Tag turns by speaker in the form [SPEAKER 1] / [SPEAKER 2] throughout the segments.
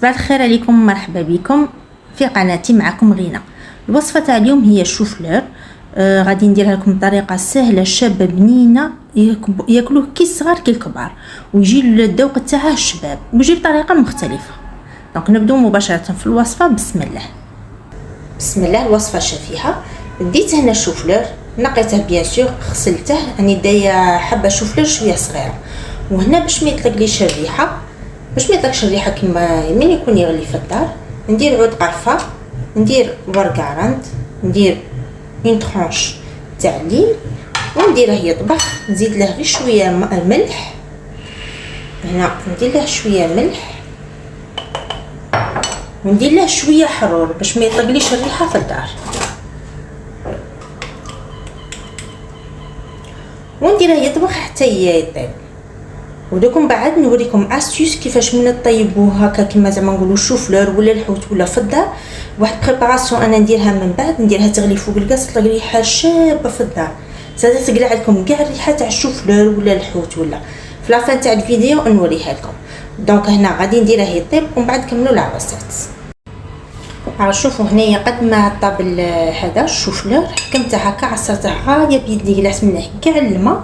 [SPEAKER 1] صباح الخير عليكم، مرحبا بكم في قناتي. معكم غينا. الوصفه تاع اليوم هي الشوفلور. غادي نديرها لكم بطريقه سهله شابه بنينه، ياكلوه كي الصغار كي الكبار، ويجي الذوق تاعها الشباب، ويجي بطريقه مختلفه. دونك نبداو مباشره في الوصفه. بسم الله. الوصفه شافيها. ديت هنا الشوفلور، نقيته بيان سور، غسلته، راني دايه حبه شوفلور شويه صغيره. وهنا باش ما يطلقليش الريحه، باش ما يطلقش الريحه كما من يكون يغلي في الدار، ندير عود قرفه، ندير ورق عرند، ندير اون طرونش تاع الليم، ونديره يطبخ. نزيد له غير شويه ملح، هنا ندير له شويه ملح، وندير له شويه حرور باش ما يطلقليش الريحه في الدار، ونديره يطبخ حتى يطيب. ودوكم بعد نوريكم استيوس كيفاش من طيبوه هكا كيما زعما نقولوا شوفلور ولا الحوت ولا في الدار. واحد بريباراسيون انا نديرها من بعد، نديرها تغلي فوق الغاز، تطلق ريحه شابه في الدار، زاد تقلع لكم كاع الريحه تاع الشوفلور ولا الحوت. ولا في لافان تاع الفيديو نوريها لكم. دونك هنا غادي نديره يطيب ومن بعد نكملوا العباسات. شوفوا هنايا قد ما طاب هذا الشوفلور، حكمته هكا، عصرته غايه بيدي، قلعت منه كاع الماء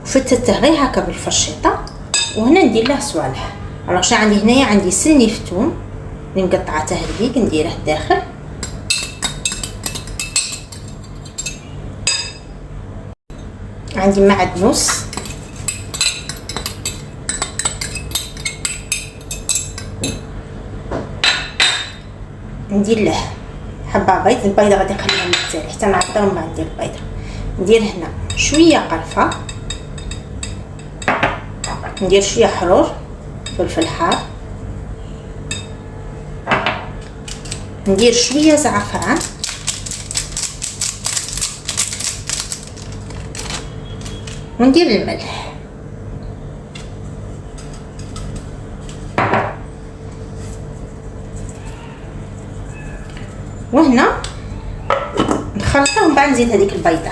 [SPEAKER 1] وفتته غير هكا بالفرشيطه. وهنا ندير له صوالح. شنو عندي هنايا؟ عندي سنيف ثوم اللي مقطعته هذيك، نديره الداخل. عندي معدنوس، ندير له حبه بيض. البيضه غادي نخليها للتالي حتى نعطر ومن بعد ندير البيضه. ندير هنا شويه قرفه، ندير شويه حرور، فلفل حار، ندير شويه زعفران، وندير الملح. وهنا نخلطها ومن بعد نزيد هذيك البيضه.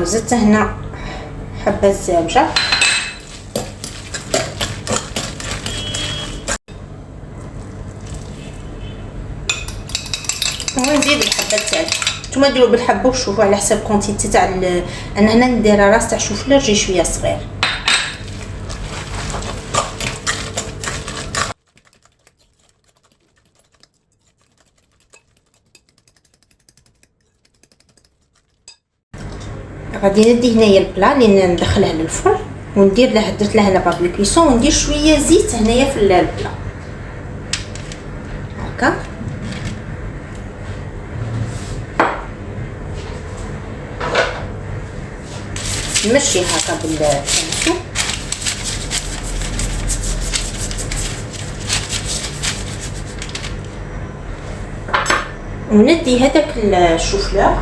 [SPEAKER 1] زدت هنا حبه زبجه، ونزيد الحبه تاعي. نتوما ديروا بالحبه وشوفوا على حسب كونتيتي تاع انا هنا ندير راس تاع شوفلور جي شويه صغير. غادي ندي هنايا البلا اللي ندخله للفرن، وندير له، درت له هنا بابل كويسون، وندير شويه زيت هنايا في البلا هكا. نمشي هكا بالشمسو، وندي هذاك الشوفلور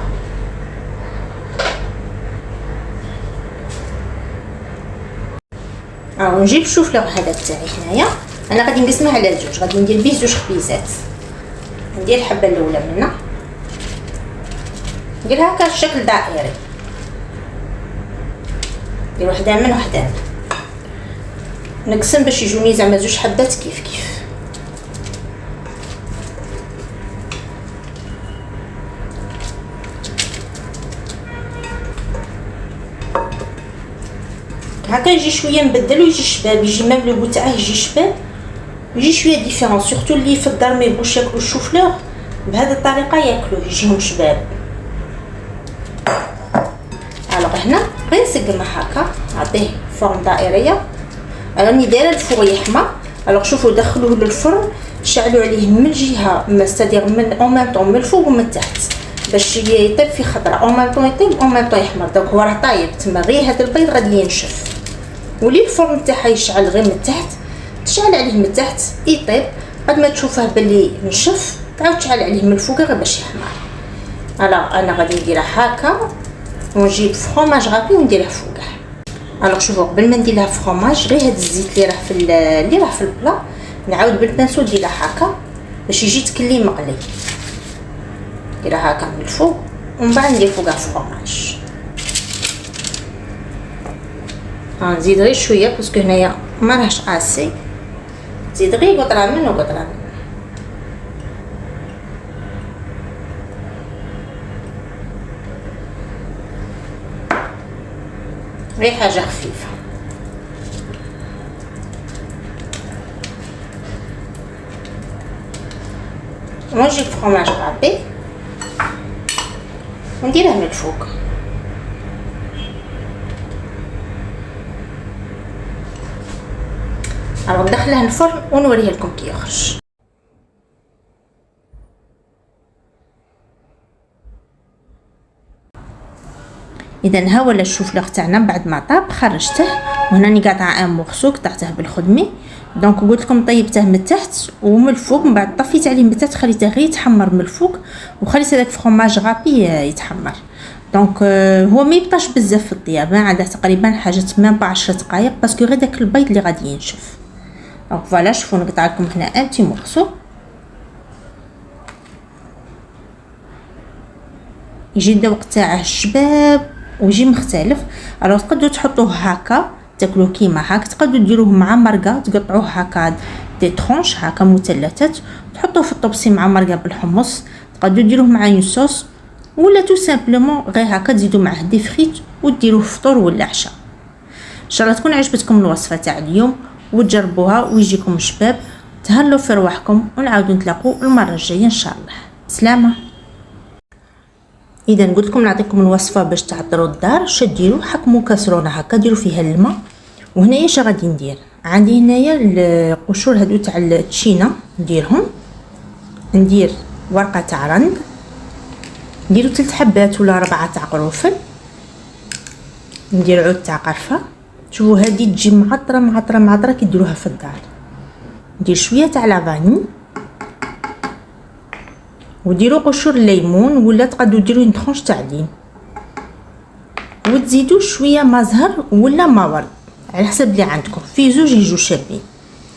[SPEAKER 1] ونجيب الشوفلور هذا تاعي هنايا. انا غادي نقسمه على زوج، غادي ندير به زوج خبيزات. ندير الحبه الاولى منها، نديرها هكا الشكل دائري، ندير وحده من وحده من، نقسم باش يجوني زعما زوج حبات كيف كيف. هكا يجي شويه مبدل ويجي شباب، يجي ميم لو تاعه يجي شباب، يجي شويه ديفيرون. سورتو اللي في الدار ما يبغوش ياكلوا الشوفلور بهذه الطريقه، ياكلوه يجيهم شباب. هنا غير نسقمه هكا، نعطيه فورم دائريه. راني دايره الفوغ يحمر. شوفوا دخلوه للفرن، شعلوا عليه من الجهه، مستدير من اون ميم طون من الفوق ومن تحت، باش يطيب في خضره. اون ميم طون يطيب، اون ميم طون يحمر. دونك هو راه طايب تما، غير هذا البيض غادي ينشف. ولي الفرن تاعها يشعل غير من تحت، تشعل عليه من تحت يطيب. بعد ما تشوفه باللي نشف تعاود تشعل عليه من الفوق غير باش يحمر. انا غادي نديرها هكا ونجيب فروماج غابي ونديره فوقه. الوغ شوفوا قبل ما ندير لها فروماج غير هاد الزيت اللي راه في البلا نعاود بالبانسو نديرها هكا باش يجي تكلي مقلي، نديرها هكا من الفوق ومن بعد ندير فوقها فروماج. نزيد غير شويه باسكو هنايا ما راهش قاسي، نزيد غير قطره من وقطره من. غير حاجه خفيفه. ونجيب فروماج غابي ونديره من الفوق. ندخله الفرن ونوريه لكم كي يخرج. اذا ها ولا الشوفلوغ تاعنا بعد ما طاب خرجته، وهنا راني قاطعه ان مورسو قطعته بالخدمي. دونك قلت لكم طيبته من التحت ومن الفوق، من بعد طفيت عليه من التحت خليته غير يتحمر من الفوق، وخليت هذاك فروماج غابي يتحمر. دونك هو ما يبطاش بزاف في الطياب، عندها تقريبا حاجه ما 10 دقائق باسكو غير داك البيض اللي غادي ينشف. دونك فوالا شوفوا نقطع لكم هنا ان بتي مورسو، يجي الذوق تاعه شباب ويجي مختلف. الوغ تقدروا تحطوه هكا تاكلوه كيما هاك، تقدروا ديروه مع مرقه تقطعوه هكا دي ترونش هكا مثلثات تحطوه في الطبسي مع مرقه بالحمص، تقدروا ديروه مع اون صوص، ولا تو سامبلومون غير هكا تزيدوا معاه دي فريت وديروه فطور ولا عشاء. ان شاء الله تكون عجبتكم الوصفه تاع اليوم وتجربوها ويجيكم شباب. تهلوا في رواحكم ونعاودوا نتلاقوا المره الجايه ان شاء الله. سلامه. اذا قلت لكم نعطيكم الوصفه باش تعطروا الدار. شديروا حكموا كاسرونه هكا ديروا فيها الماء، وهنايا اش غادي ندير؟ عندي هنايا القشور هادو تاع التشينا نديرهم، ندير ورقه تاع رند، نديروا 3 حبات ولا 4 تاع قرنفل، ندير عود تاع قرفه. شوفوا هذه تجي معطره معطره معطره كي ديروها في الدار. ندير شويه تاع لافاني، وديروا قشور الليمون ولا تقدروا ديروا اون طرونش تاع ليم، وتزيدوا شويه ما زهر ولا ما ورد على حسب اللي عندكم. في زوج يجوا شابين،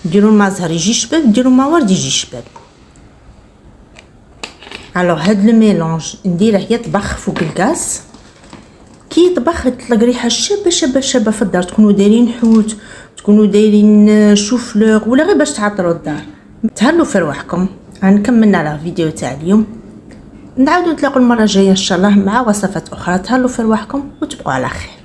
[SPEAKER 1] ديروا ما زهر يجي شباب، ديروا ما ورد يجي شباب. الوغ هاد لو ميلونج نديره يطبخ فوق الغاز، كي يطبخ يطلق ريحه شابه شابه شابه في الدار. تكونوا دايرين حوت، تكونوا دايرين شوفلوغ، ولا غير باش تعطروا الدار. تهلوا في رواحكم. غنكملنا لا فيديو تاع اليوم، نعاودوا نتلاقوا المره الجايه ان شاء الله مع وصفات اخرى. تهلوا في رواحكم وتبقوا على خير.